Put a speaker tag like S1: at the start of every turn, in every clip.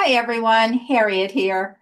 S1: Hi everyone, Harriet here.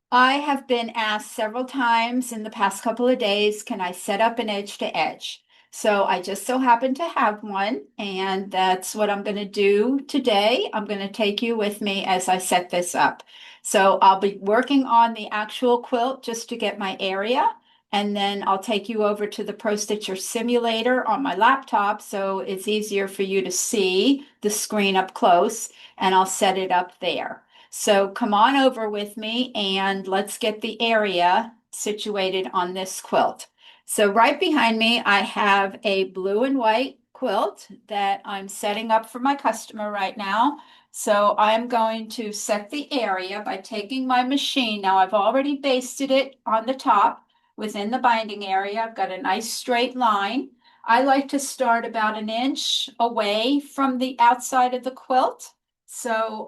S1: I have been asked several times in the past couple of days, can I set up an edge to edge? So I just so happen to have one, and that's what I'm going to do today. I'm going to take you with me as I set this up. So I'll be working on the actual quilt just to get my area, and then I'll take you over to the Pro Stitcher simulator on my laptop so it's easier for you to see the screen up close, and I'll set it up there. So come on over with me and let's get the area situated on this quilt. So right behind me, I have a blue and white quilt that I'm setting up for my customer right now. So I'm going to set the area by taking my machine. Now I've already basted it on the top within the binding area. I've got a nice straight line. I like to start about an inch away from the outside of the quilt. So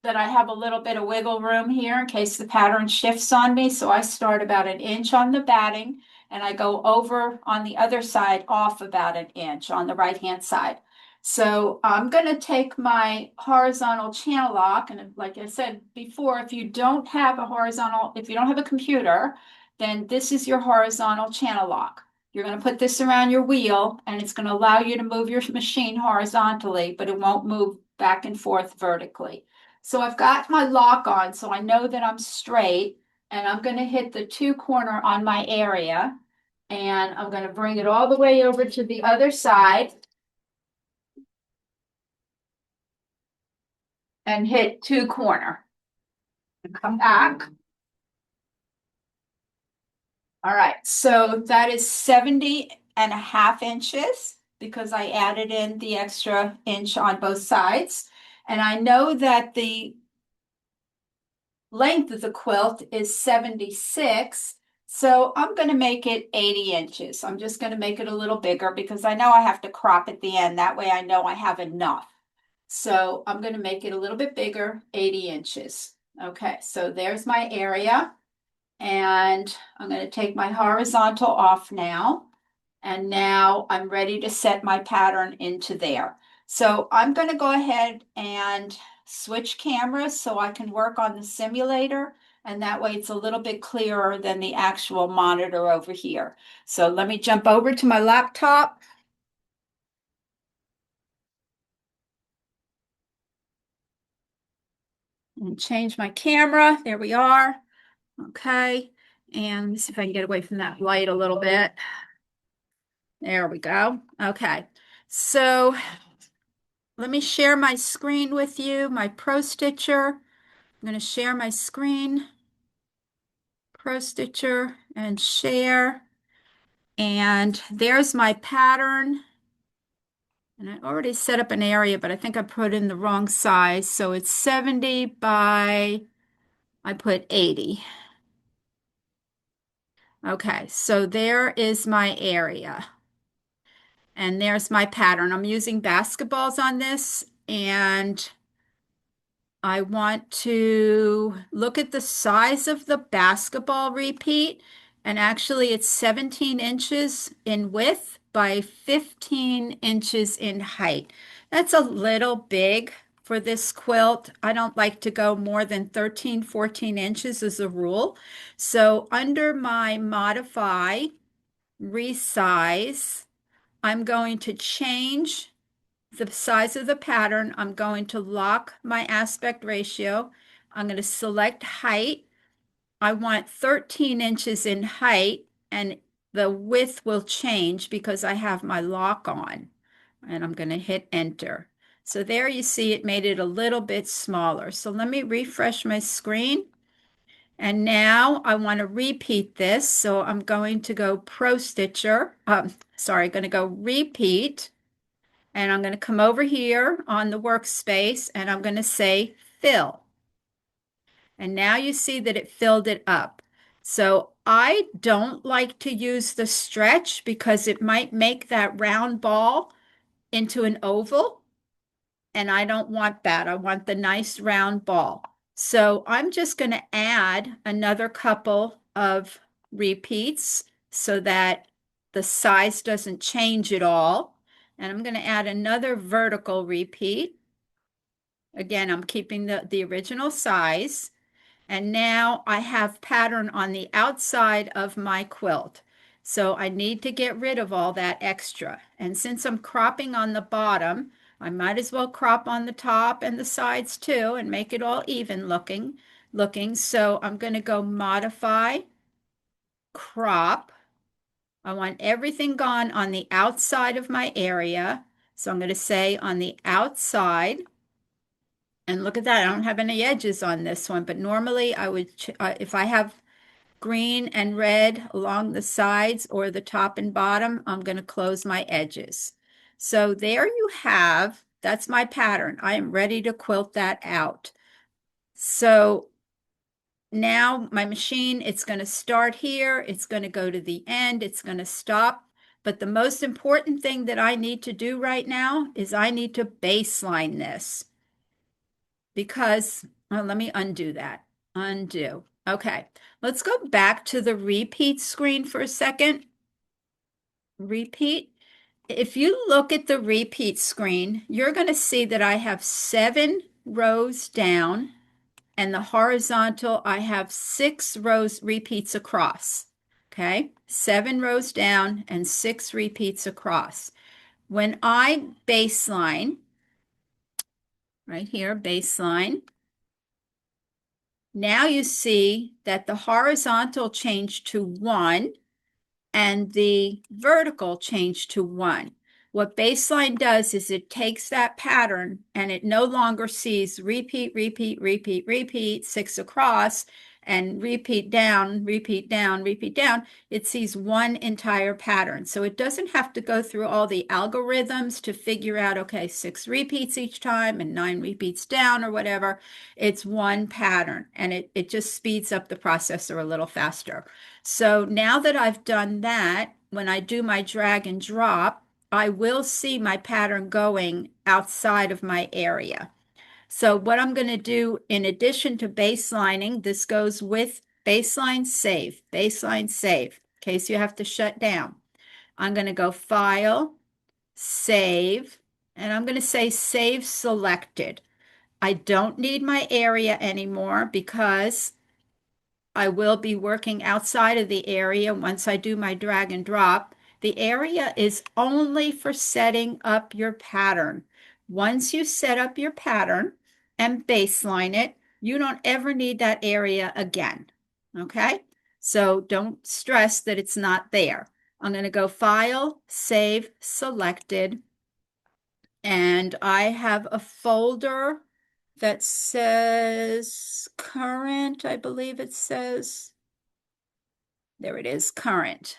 S1: that I have a little bit of wiggle room here in case the pattern shifts on me. So I start about an inch on the batting and I go over on the other side off about an inch on the right-hand side. So I'm going to take my horizontal channel lock. And like I said before, if you don't have a computer, then this is your horizontal channel lock. You're going to put this around your wheel and it's going to allow you to move your machine horizontally, but it won't move back and forth vertically. So I've got my lock on, so I know that I'm straight, and I'm going to hit the two corner on my area, and I'm going to bring it all the way over to the other side and hit two corner. And come back. All right, so that is 70.5 inches because I added in the extra inch on both sides. And I know that the length of the quilt is 76. So I'm going to make it 80 inches. I'm just going to make it a little bigger because I know I have to crop at the end. That way I know I have enough. So I'm going to make it a little bit bigger, 80 inches. Okay, so there's my area. And I'm going to take my horizontal off now. And now I'm ready to set my pattern into there. So I'm going to go ahead and switch cameras so I can work on the simulator. And that way it's a little bit clearer than the actual monitor over here. So let me jump over to my laptop and change my camera. There we are. Okay. And let me see if I can get away from that light a little bit. There we go. Okay. So let me share my screen with you, my Pro Stitcher. I'm going to share my screen, Pro Stitcher, and share. And there's my pattern. And I already set up an area, but I think I put in the wrong size. So it's 70 by, I put 80. Okay, so there is my area. And there's my pattern. I'm using basketballs on this, and I want to look at the size of the basketball repeat, and actually it's 17 inches in width by 15 inches in height. That's a little big for this quilt. I don't like to go more than 13, 14 inches as a rule. So under my modify, resize, I'm going to change the size of the pattern. I'm going to lock my aspect ratio. I'm going to select height. I want 13 inches in height, and the width will change because I have my lock on. And I'm going to hit enter. So there you see it made it a little bit smaller. So let me refresh my screen. And now I want to repeat this. So I'm going to go Pro Stitcher. Going to go repeat. And I'm going to come over here on the workspace and I'm going to say fill. And now you see that it filled it up. So I don't like to use the stretch because it might make that round ball into an oval. And I don't want that. I want the nice round ball. So I'm just going to add another couple of repeats so that the size doesn't change at all. And I'm going to add another vertical repeat. Again, I'm keeping the original size. And now I have pattern on the outside of my quilt. So I need to get rid of all that extra. And since I'm cropping on the bottom, I might as well crop on the top and the sides too and make it all even looking. So I'm going to go modify, crop. I want everything gone on the outside of my area. So I'm going to say on the outside. And look at that, I don't have any edges on this one, but normally I would, if I have green and red along the sides or the top and bottom, I'm going to close my edges. So there you have, that's my pattern. I am ready to quilt that out. So now my machine, it's going to start here, it's going to go to the end, it's going to stop. But the most important thing that I need to do right now is I need to baseline this because, well, let me undo that. Undo. Okay, let's go back to the repeat screen for a second. Repeat. If you look at the repeat screen, you're going to see that I have 7 rows down, and the horizontal, I have 6 rows repeats across. Okay, 7 rows down and 6 repeats across. When I baseline, right here, baseline, now you see that the horizontal changed to 1 and the vertical changed to 1. What baseline does is it takes that pattern and it no longer sees repeat, repeat, repeat, repeat, 6 across, and repeat down, repeat down, repeat down. It sees one entire pattern. So it doesn't have to go through all the algorithms to figure out, okay, 6 repeats each time and 9 repeats down or whatever. It's one pattern, and it just speeds up the processor a little faster. So now that I've done that, when I do my drag and drop, I will see my pattern going outside of my area. So what I'm going to do in addition to baselining, this goes with baseline save, in case you have to shut down. I'm going to go File, Save, and I'm going to say Save Selected. I don't need my area anymore because I will be working outside of the area once I do my drag and drop. The area is only for setting up your pattern. Once you set up your pattern and baseline it, you don't ever need that area again. Okay? So don't stress that it's not there. I'm going to go File, Save, Selected, and I have a folder that says current, I believe it says. There it is, current.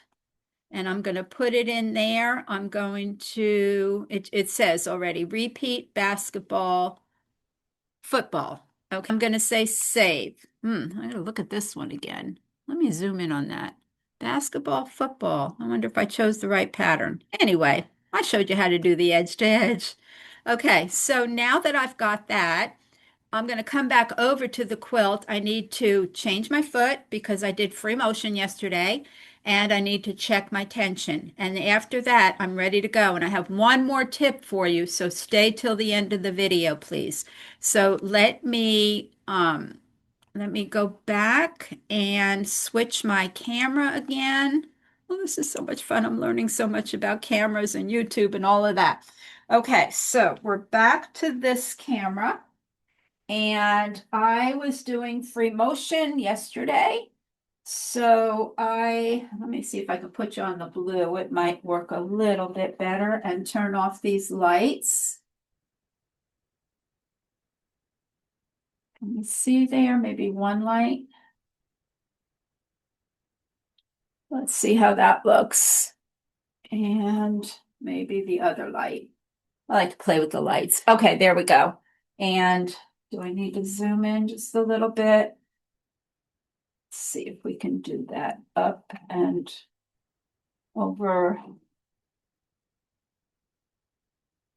S1: And I'm going to put it in there. I'm going to, it says already, repeat basketball, football. Okay, I'm going to say save. I got to look at this one again. Let me zoom in on that. Basketball, football. I wonder if I chose the right pattern. Anyway, I showed you how to do the edge to edge. Okay, so now that I've got that, I'm going to come back over to the quilt. I need to change my foot because I did free motion yesterday, and I need to check my tension. And after that, I'm ready to go. And I have one more tip for you, so stay till the end of the video, please. So let me go back and switch my camera again. Oh, this is so much fun. I'm learning so much about cameras and YouTube and all of that. Okay, so we're back to this camera. And I was doing free motion yesterday. So let me see if I can put you on the blue. It might work a little bit better, and turn off these lights. Can you see there? Maybe one light. Let's see how that looks. And maybe the other light. I like to play with the lights. Okay, there we go. And do I need to zoom in just a little bit? See if we can do that up and over.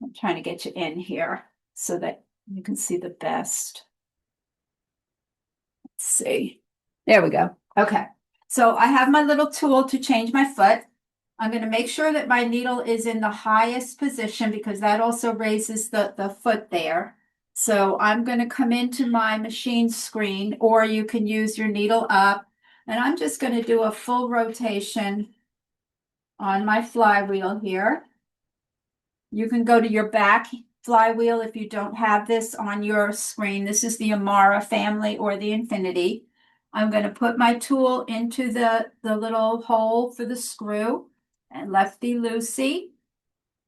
S1: I'm trying to get you in here so that you can see the best. Let's see. There we go. Okay. So I have my little tool to change my foot. I'm going to make sure that my needle is in the highest position because that also raises the foot there. So I'm going to come into my machine screen, or you can use your needle up, and I'm just going to do a full rotation on my flywheel here. You can go to your back flywheel if you don't have this on your screen. This is the Amara family or the Infinity. I'm going to put my tool into the little hole for the screw and lefty-loosey.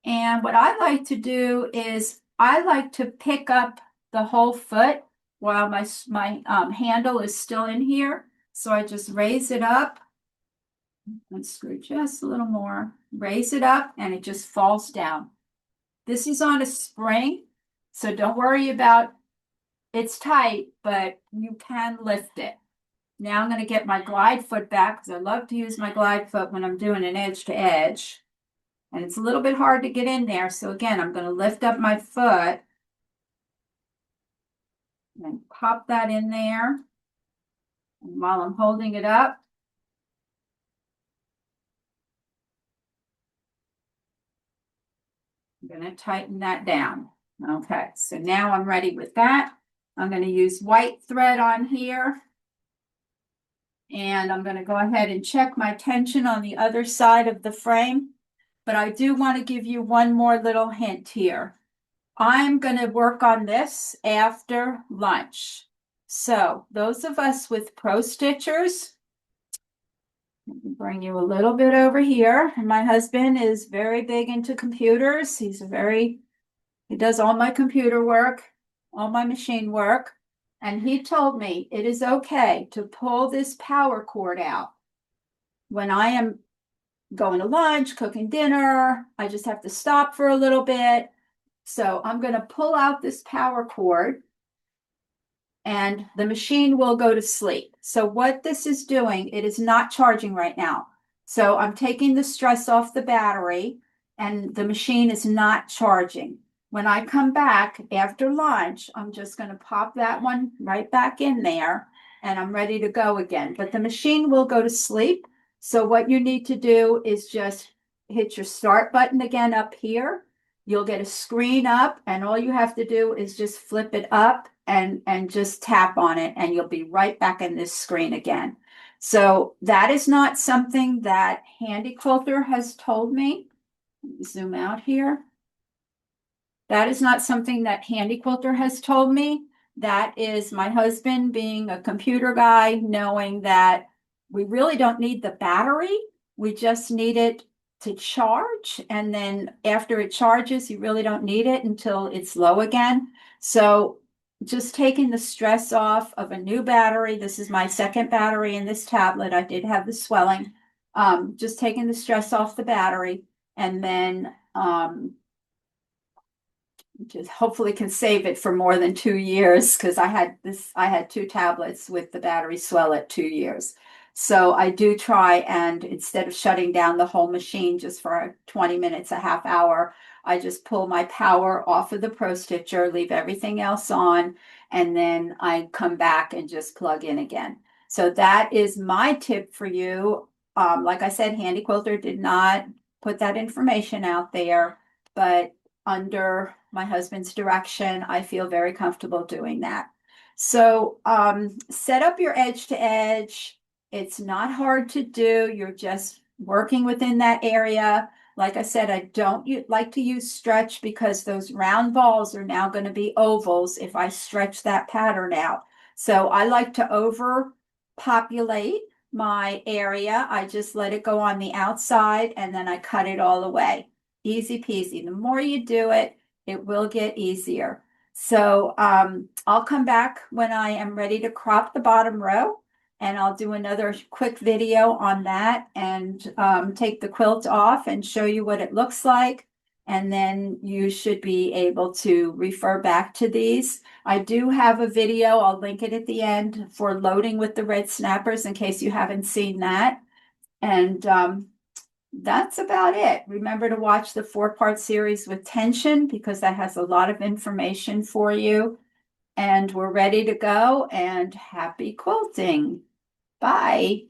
S1: And what I like to do is I like to pick up the whole foot while my handle is still in here. So I just raise it up and screw just a little more, raise it up, and it just falls down. This is on a spring, so don't worry about it's tight, but you can lift it. Now I'm going to get my glide foot back because I love to use my glide foot when I'm doing an edge to edge. And it's a little bit hard to get in there. So again, I'm going to lift up my foot and pop that in there. And while I'm holding it up, I'm going to tighten that down. Okay, so now I'm ready with that. I'm going to use white thread on here. And I'm going to go ahead and check my tension on the other side of the frame. But I do want to give you one more little hint here. I'm going to work on this after lunch. So those of us with pro stitchers, let me bring you a little bit over here. And my husband is very big into computers. He does all my computer work, all my machine work. And he told me it is okay to pull this power cord out when I am going to lunch, cooking dinner. I just have to stop for a little bit. So I'm going to pull out this power cord and the machine will go to sleep. So what this is doing, it is not charging right now. So I'm taking the stress off the battery and the machine is not charging. When I come back after lunch, I'm just going to pop that one right back in there and I'm ready to go again. But the machine will go to sleep. So what you need to do is just hit your start button again up here. You'll get a screen up and all you have to do is just flip it up and just tap on it and you'll be right back in this screen again. So that is not something that Handy Quilter has told me. Let me zoom out here. That is not something that Handy Quilter has told me. That is my husband being a computer guy, knowing that we really don't need the battery. We just need it to charge. And then after it charges, you really don't need it until it's low again. So just taking the stress off of a new battery. This is my second battery in this tablet. I did have the swelling. Just taking the stress off the battery and then just hopefully can save it for more than 2 years because I had two tablets with the battery swell at 2 years. So I do try and instead of shutting down the whole machine just for 20 minutes, a half hour, I just pull my power off of the Pro Stitcher, leave everything else on, and then I come back and just plug in again. So that is my tip for you. Like I said, Handy Quilter did not put that information out there, but under my husband's direction, I feel very comfortable doing that. So set up your edge to edge. It's not hard to do. You're just working within that area. Like I said, I don't like to use stretch because those round balls are now going to be ovals if I stretch that pattern out. So I like to overpopulate my area. I just let it go on the outside and then I cut it all away. Easy peasy. The more you do it, it will get easier. So I'll come back when I am ready to crop the bottom row and I'll do another quick video on that and take the quilt off and show you what it looks like. And then you should be able to refer back to these. I do have a video, I'll link it at the end, for loading with the red snappers in case you haven't seen that. And that's about it. Remember to watch the 4-part series with tension because that has a lot of information for you. And we're ready to go and happy quilting. Bye.